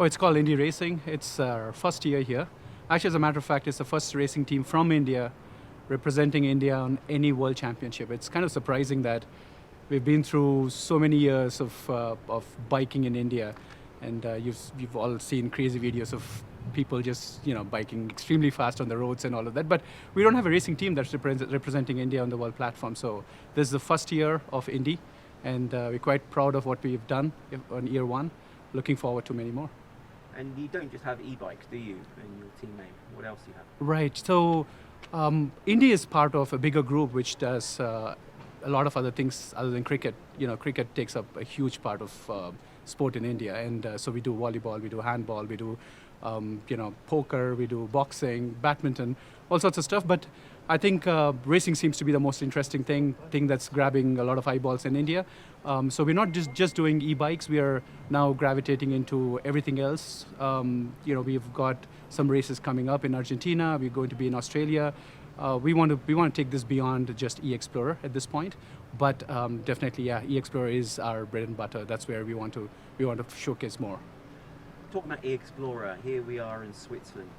Oh, it's called INDE Racing. It's our first year here. Actually, as a matter of fact, it's the first racing team from India representing India on any world championship. It's kind of surprising that we've been through so many years of biking in India, and you've all seen crazy videos of people just biking extremely fast on the roads and all of that. But we don't have a racing team that's representing India on the world platform. So this is the first year of INDE, and we're quite proud of what we've done on year one. Looking forward to many more. And you don't just have e-bikes, do you, in your team name? What else do you have? Right. So INDE is part of a bigger group which does a lot of other things other than cricket. Cricket takes up a huge part of sport in India, and so we do volleyball, we do handball, we do poker, we do boxing, badminton, all sorts of stuff. But I think racing seems to be the most interesting thing that's grabbing a lot of eyeballs in India. So we're not just doing e-bikes. We are now gravitating into everything else. We've got some races coming up in Argentina. We're going to be in Australia. We want to take this beyond just E-xplorer at this point. But definitely, yeah, E-xplorer is our bread and butter. That's where we want to showcase more. Talking about E-xplorer, here we are in Switzerland.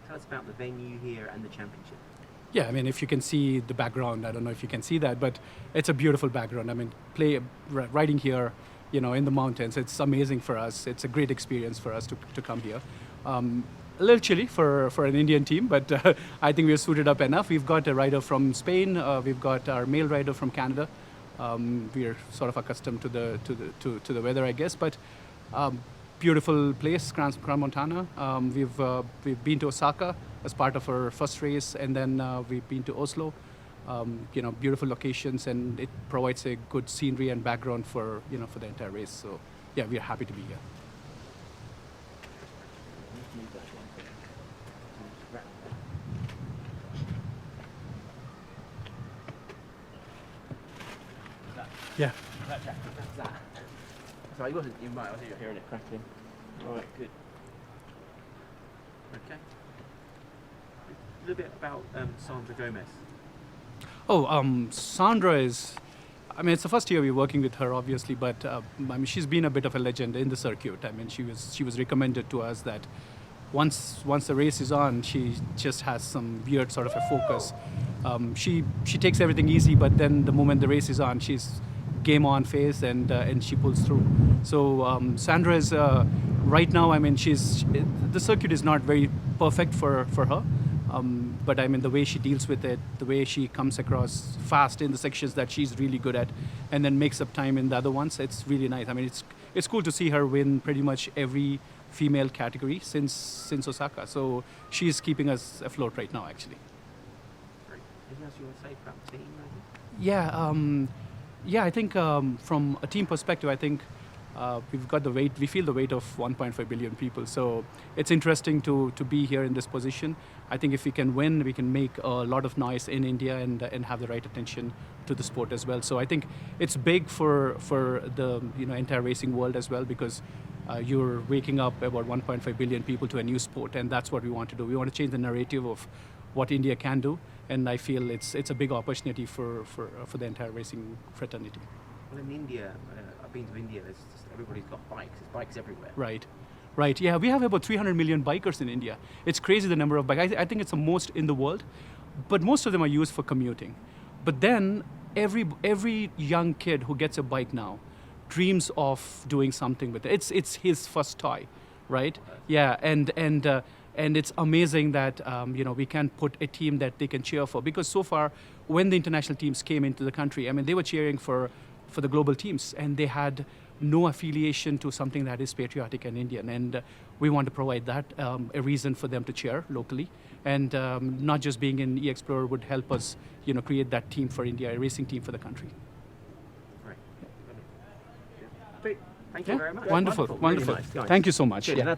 Tell us about the venue here and the championship. Yeah, I mean, if you can see the background, I don't know if you can see that, but it's a beautiful background. I mean, riding here, in the mountains, it's amazing for us. It's a great experience for us to come here. A little chilly for an Indian team, but I think we're suited up enough. We've got a rider from Spain. We've got our male rider from Canada. We're sort of accustomed to the weather, I guess, but. Beautiful place, Crans-Montana. We've been to Osaka as part of our first race, and then we've been to Oslo. Beautiful locations, and it provides a good scenery and background for the entire race. So, yeah, we're happy to be here. Yeah. That's that. Sorry, you might. I was hearing it crackling. All right, good. Okay. A little bit about Sandra Gomez. Oh, Sandra is. I mean, it's the first year we're working with her, obviously, but I mean, she's been a bit of a legend in the circuit. I mean, she was recommended to us that once the race is on, she just has some weird sort of a focus. She takes everything easy, but then the moment the race is on, she's game on face, and she pulls through. So Sandra is right now. I mean, the circuit is not very perfect for her, but I mean the way she deals with it, the way she comes across fast in the sections that she's really good at, and then makes up time in the other ones. It's really nice. I mean, it's cool to see her win pretty much every female category since Osaka. So she's keeping us afloat right now, actually. Great. Anything else you want to say about the team? Yeah. Yeah, I think from a team perspective, I think we've got the weight. We feel the weight of 1.5 billion people. So it's interesting to be here in this position. I think if we can win, we can make a lot of noise in India and have the right attention to the sport as well. So I think it's big for the entire racing world as well, because you're waking up about 1.5 billion people to a new sport, and that's what we want to do. We want to change the narrative of what India can do, and I feel it's a big opportunity for the entire racing fraternity. Well, in India, I've been to India. Everybody's got bikes. There's bikes everywhere. Right. Yeah, we have about 300 million bikers in India. It's crazy the number of bikes. I think it's the most in the world, but most of them are used for commuting. But then every young kid who gets a bike now dreams of doing something with it. It's his first toy, right? Yeah, and it's amazing that we can put a team that they can cheer for, because so far when the international teams came into the country, I mean, they were cheering for the global teams, and they had no affiliation to something that is patriotic and Indian, and we want to provide that a reason for them to cheer locally, and not just being in E-xplorer would help us create that team for India, a racing team for the country. Great. Thank you very much. Wonderful. Really nice. Thank you so much. Yeah.